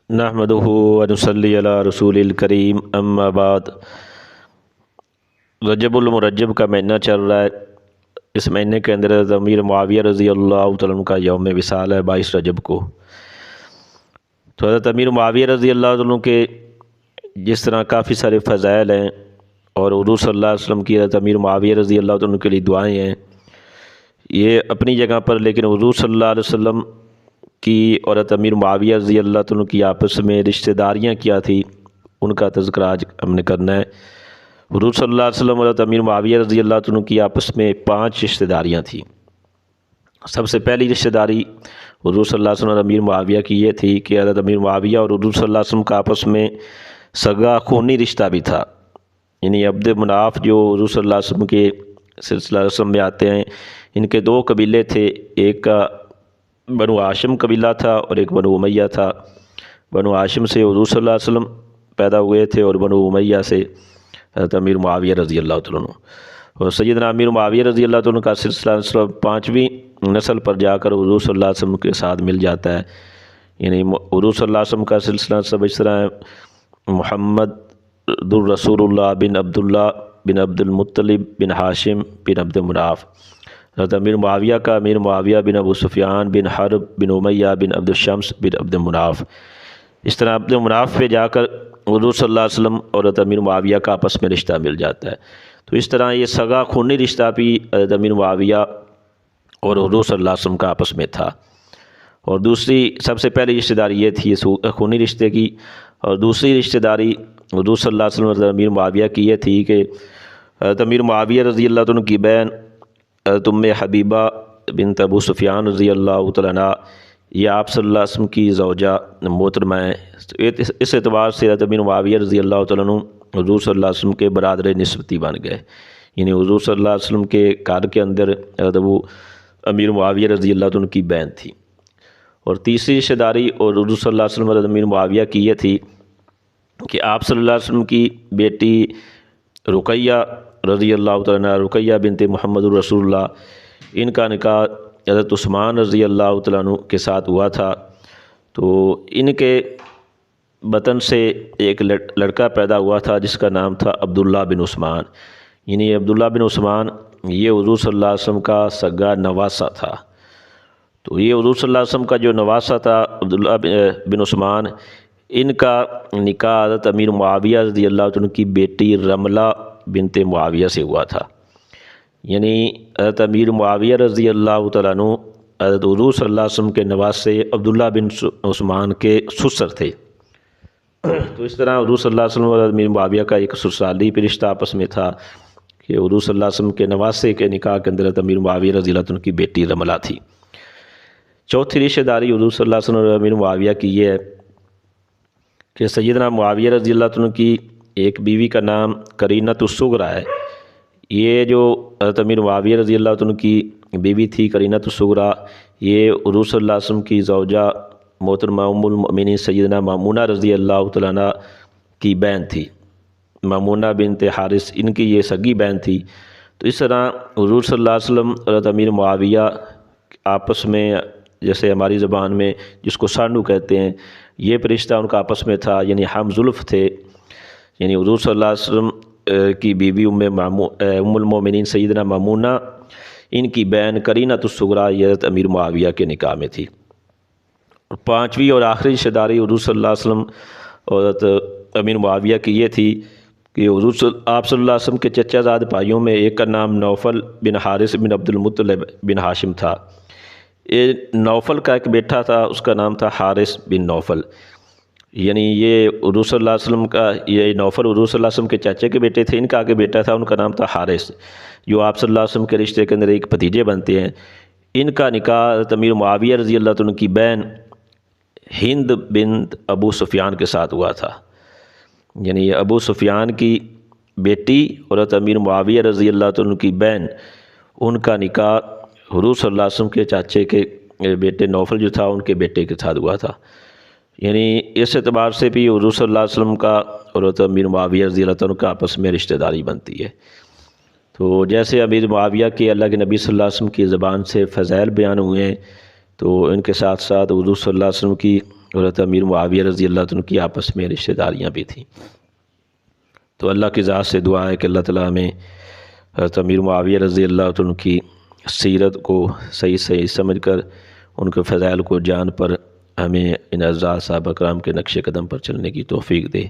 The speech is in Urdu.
نحمدہ و نصلی علی رسول الکریم اما بعد۔ رجب المرجب کا مہینہ چل رہا ہے۔ اس مہینے کے اندر امیر معاویہ رضی اللہ تعالیٰ عنہ کا یوم وصال ہے 22 رجب کو۔ تو حضرت امیر معاویہ رضی اللہ عنہ کے جس طرح کافی سارے فضائل ہیں اور حضور صلی اللہ علیہ وسلم کی حضرت امیر معاویہ رضی اللہ عنہ کے لیے دعائیں ہیں، یہ اپنی جگہ پر، لیکن حضور صلی اللہ علیہ وسلم کی اور حضرت امیر معاویہ رضی اللہ عنہ کی آپس میں رشتہ داریاں کیا تھی، ان کا تذکرہ آج ہم نے کرنا ہے۔ حضور صلی اللہ علیہ وسلم اور حضرت امیر معاویہ رضی اللہ عنہ کی آپس میں 5 رشتہ داریاں تھیں۔ سب سے پہلی رشتہ داری حضور صلی اللہ علیہ وسلم اور امیر معاویہ کی یہ تھی کہ حضرت امیر معاویہ اور حضور صلی اللہ علیہ وسلم کا آپس میں سگا خونی رشتہ بھی تھا، یعنی عبد مناف جو حضور صلی اللہ علیہ وسلم کے سلسلہ رسم میں آتے ہیں، ان کے 2 قبیلے تھے، ایک کا بنو ہاشم قبیلہ تھا اور ایک بنو امیہ تھا۔ بنو ہاشم سے حضور صلی اللہ علیہ وسلم پیدا ہوئے تھے اور بنو امیہ سے حضرت امیر معاویہ رضی اللہ تعالیٰ عنہ، اور سیدنا امیر معاویہ رضی اللہ تعالیٰ عنہ کا سلسلہ 5ویں نسل پر جا کر حضور صلی اللہ علیہ وسلم کے ساتھ مل جاتا ہے، یعنی حضور صلی اللہ علیہ وسلم کا سلسلہ سب اس طرح ہے: محمد الرسول اللہ بن عبداللہ بن عبد المطلب بن ہاشم بن عبد مناف۔ حضرت امیر معاویہ کا امیر معاویہ بن ابو سفیان بن حرب بن امیہ بن عبد الشمس بن عبد مناف۔ اس طرح عبد مناف پہ جا کر حضور صلی اللہ علیہ وسلم اور حضرت امیر معاویہ کا آپس میں رشتہ مل جاتا ہے۔ تو اس طرح یہ سگا خونی رشتہ بھی حضرت امیر معاویہ اور حضور صلی اللہ علیہ وسلم کا آپس میں تھا۔ اور دوسری سب سے پہلی رشتہ داری یہ تھی خونی رشتے کی، اور دوسری رشتہ داری حضور صلی اللہ علیہ وسلم اور حضرت امیر معاویہ کی یہ تھی کہ حضرت امیر معاویہ رضی اللہ عنہ کی بہن حضرت ام حبیبہ بنت ابو سفیان رضی اللہ تعالیٰ عنہ، یہ آپ صلی اللہ علیہ وسلم کی زوجہ محترمہ ہیں۔ اس اعتبار سے حضرت امیر معاویہ رضی اللہ تعالیٰ عنہ حضور صلی اللہ علیہ وسلم کے برادر نسبتی بن گئے، یعنی حضور صلی اللہ علیہ وسلم کے گھر کے اندر حضرت ابو امیر معاویہ رضی اللہ عنہ کی بہن تھی۔ اور تیسری رشتہ داری اور حضور صلی اللہ علیہ وسلم اور حضرت امیر معاویہ کی یہ تھی کہ آپ صلی اللہ علیہ وسلم کی بیٹی رقیہ رضی اللہ تعالیٰ عنہ، رقیہ بنت محمد الرسول اللہ، ان کا نکاح حضرت عثمان رضی اللہ تعالیٰ عنہ کے ساتھ ہوا تھا۔ تو ان کے بطن سے ایک لڑکا پیدا ہوا تھا جس کا نام تھا عبداللہ بن عثمان، یعنی عبداللہ بن عثمان یہ حضور صلی اللہ علیہ وسلم کا سگا نواسہ تھا۔ تو یہ حضور صلی اللہ علیہ وسلم کا جو نواسہ تھا عبداللہ بن عثمان، ان کا نکاح حضرت امیر معاویہ رضی اللہ عنہ کی بیٹی رملہ بنت معاویہ سے ہوا تھا، یعنی حضرت امیر معاویہ رضی اللہ تعالیٰ عنہ حضرت حضور صلی اللہ علیہ وسلم کے نواسے عبداللہ بن عثمان کے سسر تھے۔ تو اس طرح حضور صلی اللہ علیہ وسلم اور حضرت امیر معاویہ کا ایک سسرالی بھی رشتہ آپس میں تھا کہ حضور صلی اللہ علیہ وسلم کے نواسے کے نکاح کے اندر حضرت امیر معاویہ رضی اللہ عنہ کی بیٹی رملہ تھی۔ چوتھی رشتہ داری حضور صلی اللہ علیہ وسلم اور امیر معاویہ کی یہ ہے کہ سیدنا معاویہ رضی اللہ عنہ کی ایک بیوی کا نام قرینۃ الصغریٰ ہے۔ یہ جو حضرت امیر معاویہ رضی اللہ عنہ کی بیوی تھی قرینۃ الصغریٰ، یہ حضور صلی اللہ علیہ وسلم کی زوجہ محترمہ ام المؤمنین سیدنا مامونہ رضی اللہ تعالیٰ عنہ کی بہن تھی، مامونہ بنت حارث، ان کی یہ سگی بہن تھی۔ تو اس طرح حضور صلی اللہ علیہ وسلم اور حضرت امیر معاویہ آپس میں، جیسے ہماری زبان میں جس کو سانڈو کہتے ہیں، یہ رشتہ ان کا آپس میں تھا، یعنی ہم زلف تھے، یعنی حضور صلی اللہ علیہ وسلم کی بیوی ام المؤمنین سیدنا مامونہ، ان کی بہن قرینۃ الصغریٰ یہ حضرت امیر معاویہ کے نکاح میں تھی۔ اور 5ویں اور آخری رشتہ داری حضور صلی اللہ علیہ وسلم اور حضرت امیر معاویہ کی یہ تھی کہ آپ صلی اللہ علیہ وسلم کے چچا زاد بھائیوں میں ایک کا نام نوفل بن حارث بن عبد المطلب بن ہاشم تھا۔ یہ نوفل کا ایک بیٹا تھا، اس کا نام تھا حارث بن نوفل، یعنی یہ حضور صلی اللہ علیہ وسلم کا، یہ نوفل حضور صلی اللہ علیہ وسلم کے چاچے کے بیٹے تھے، ان کا آگے بیٹا تھا، ان کا نام تھا حارث، جو آپ صلی اللہ علیہ وسلم کے رشتے کے اندر ایک بھتیجے بنتے ہیں۔ ان کا نکاح حضرت امیر معاویہ رضی اللہ عنہ کی بہن ہند بنت ابو سفیان کے ساتھ ہوا تھا، یعنی یہ ابو سفیان کی بیٹی اور حضرت امیر معاویہ رضی اللہ عنہ کی بہن، ان کا نکاح حضور صلی اللہ علیہ وسلم کے چاچے کے بیٹے نوفل جو تھا ان کے بیٹے کے ساتھ ہوا تھا، یعنی اس اعتبار سے بھی حضور صلی اللہ علیہ وسلم کا اور حضرت امیر معاویہ رضی اللہ عنہ کا آپس میں رشتہ داری بنتی ہے۔ تو جیسے امیر معاویہ کے اللہ کے نبی صلی اللہ علیہ وسلم کی زبان سے فضائل بیان ہوئے ہیں، تو ان کے ساتھ ساتھ حضور صلی اللہ علیہ وسلم کی حضرت امیر معاویہ رضی اللہ عنہ کی آپس میں رشتہ داریاں بھی تھیں۔ تو اللہ کی ذات سے دعا ہے کہ اللہ تعالیٰ ہمیں حضرت امیر معاویہ رضی اللہ عنہ کی سیرت کو صحیح سمجھ کر ان کے فضائل کو جان پر ہمیں ان حضرات صحابہ کرام کے نقش قدم پر چلنے کی توفیق دے۔